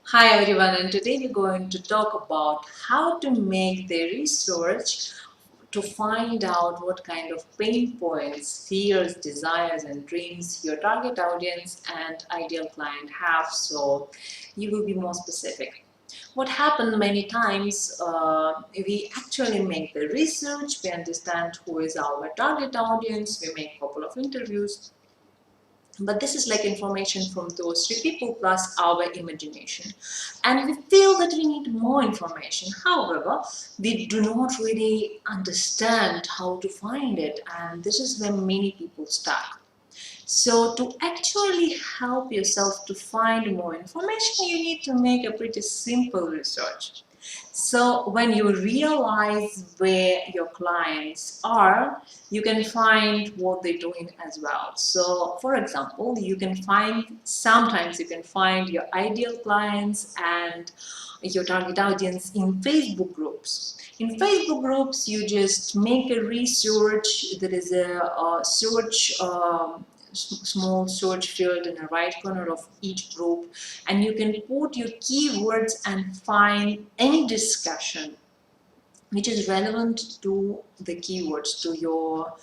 Hi everyone, and today we're going to talk about how to make the research to find out what kind of pain points, fears, desires, and dreams your target audience and ideal client have, so you will be more specific. What happened many times, we actually make the research, we understand who is our target audience, we make a couple of interviews, but this is like information from those three people plus our imagination. And we feel that we need more information. However, we do not really understand how to find it. And this is where many people stuck. So to actually help yourself to find more information, you need to make a pretty simple research. So when you realize where your clients are, you can find what they're doing as well. So for example, sometimes you can find your ideal clients and your target audience in Facebook groups. In Facebook groups, you just make a research. There is a search small search field in the right corner of each group, and you can put your keywords and find any discussion which is relevant to the keywords, to your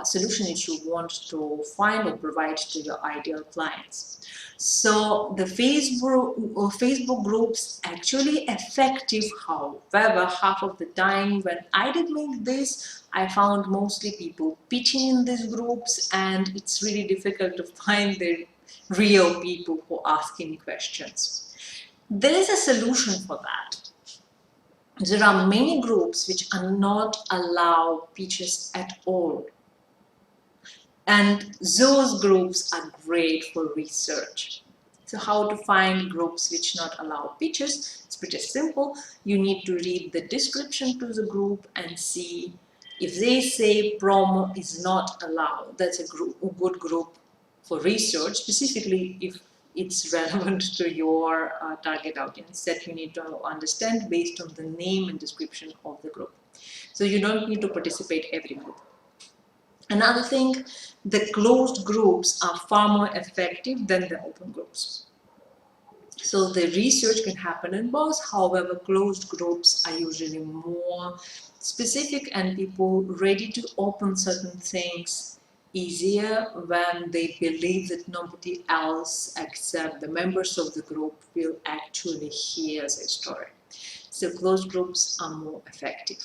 solution that you want to find or provide to your ideal clients. So the Facebook groups actually effective. However, half of the time when I did make this, I found mostly people pitching in these groups, and it's really difficult to find the real people who are asking questions. There is a solution for that. There are many groups which are not allow pitches at all. And those groups are great for research. So how to find groups which not allow pitches? It's pretty simple. You need to read the description to the group and see if they say promo is not allowed. That's a good group for research, specifically if it's relevant to your target audience that you need to understand based on the name and description of the group. So you don't need to participate every group. Another thing, the closed groups are far more effective than the open groups. So the research can happen in both. However, closed groups are usually more specific and people ready to open certain things easier when they believe that nobody else except the members of the group will actually hear the story. So closed groups are more effective.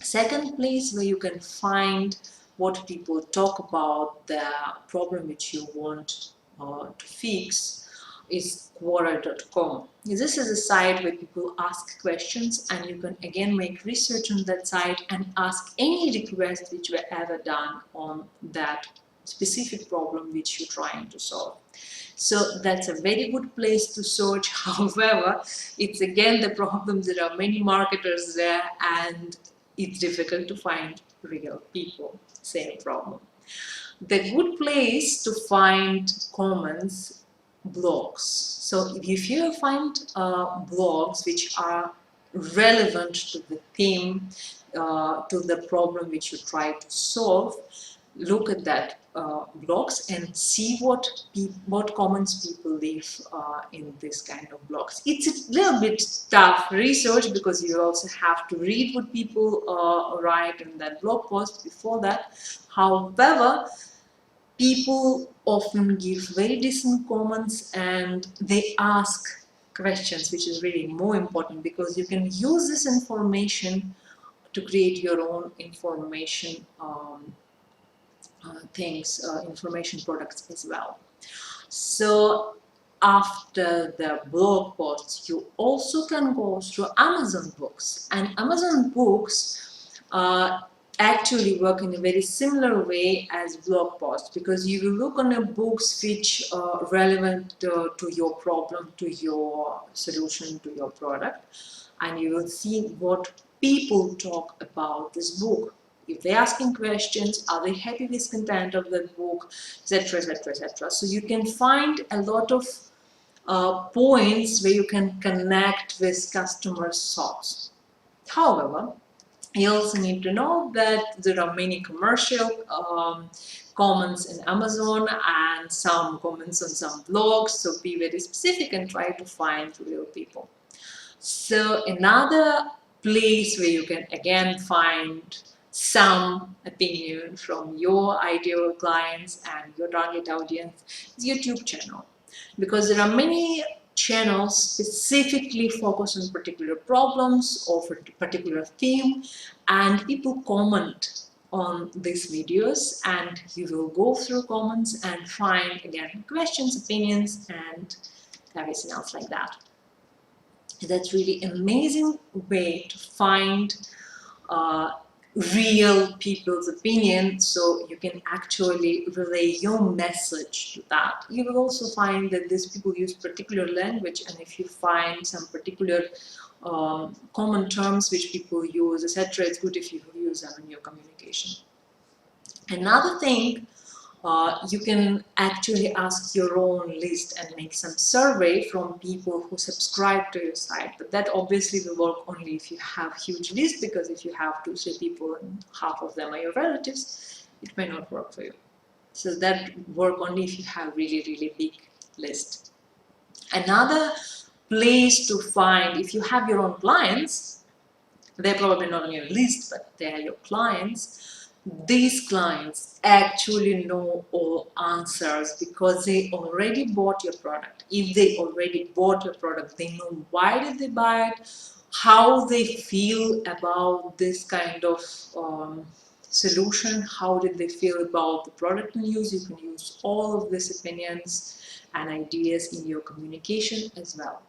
Second place where you can find what people talk about, the problem which you want to fix, is Quora.com. This is a site where people ask questions, and you can again make research on that site and ask any requests which were ever done on that specific problem which you're trying to solve. So that's a very good place to search. However, it's again the problem, there are many marketers there and it's difficult to find real people. Same problem. The good place to find comments, blogs. So if you find blogs which are relevant to the theme, to the problem which you try to solve, look at that blogs and see what comments people leave in this kind of blogs. It's a little bit tough research because you also have to read what people write in that blog post before that. However, people often give very decent comments and they ask questions, which is really more important because you can use this information to create your own information information products as well. So after the blog posts, you also can go through Amazon Books, and Amazon Books actually work in a very similar way as blog posts, because you will look on the books which are relevant to your problem, to your solution, to your product, and you will see what people talk about this book. If they're asking questions, are they happy with content of the book, etc., etc., etc. So you can find a lot of points where you can connect with customers' thoughts. However, you also need to know that there are many commercial comments in Amazon and some comments on some blogs. So be very specific and try to find real people. So another place where you can again find some opinion from your ideal clients and your target audience is YouTube channel, because there are many channels specifically focused on particular problems or for particular theme, and people comment on these videos, and you will go through comments and find again questions, opinions, and everything else like that. That's really amazing way to find real people's opinion, so you can actually relay your message to that. You will also find that these people use particular language, and if you find some particular common terms which people use, etc., it's good if you use them in your communication. Another thing, you can actually ask your own list and make some survey from people who subscribe to your site. But that obviously will work only if you have huge list, because if you have 2-3 people and half of them are your relatives, it may not work for you. So that work only if you have really big list. Another place to find, if you have your own clients, they're probably not on your list, but they are your clients. These clients actually know all answers because they already bought your product. If they already bought your product, they know why did they buy it, how they feel about this kind of solution, how did they feel about the product in use. You can use all of these opinions and ideas in your communication as well.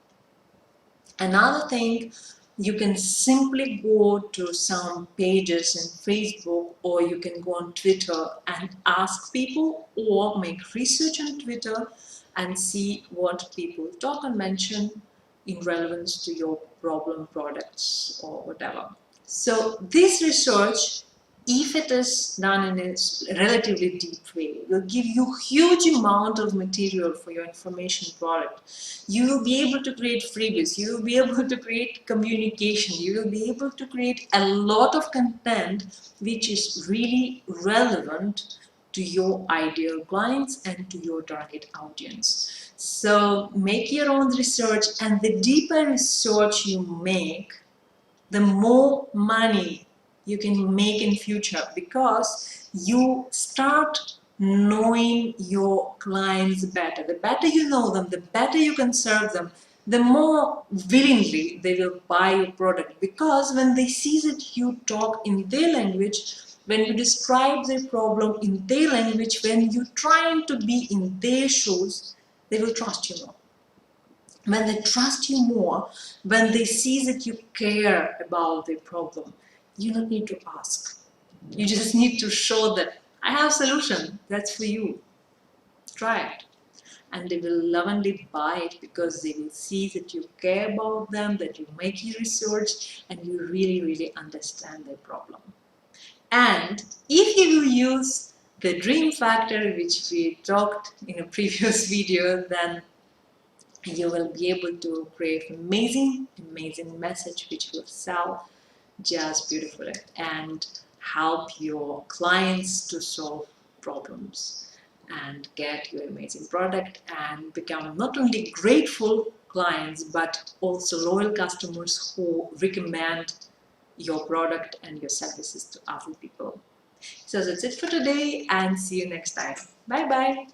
Another thing, you can simply go to some pages in Facebook, or you can go on Twitter and ask people, or make research on Twitter and see what people talk and mention in relevance to your problem, products, or whatever. So this research, if it is done in a relatively deep way, will give you huge amount of material for your information product. You will be able to create freebies, you will be able to create communication, you will be able to create a lot of content which is really relevant to your ideal clients and to your target audience. So make your own research, and the deeper research you make, the more money you can make in future, because you start knowing your clients better. The better you know them, the better you can serve them, the more willingly they will buy your product, because when they see that you talk in their language, when you describe their problem in their language, when you're trying to be in their shoes, they will trust you more. When they trust you more, when they see that you care about their problem, you don't need to ask. You just need to show that I have a solution, that's for you. Try it. And they will lovingly buy it, because they will see that you care about them, that you make your research, and you really understand their problem. And if you will use the dream factor, which we talked in a previous video, then you will be able to create amazing message which will sell just beautifully and help your clients to solve problems and get your amazing product and become not only grateful clients but also loyal customers who recommend your product and your services to other people. So that's it for today, and see you next time. Bye bye.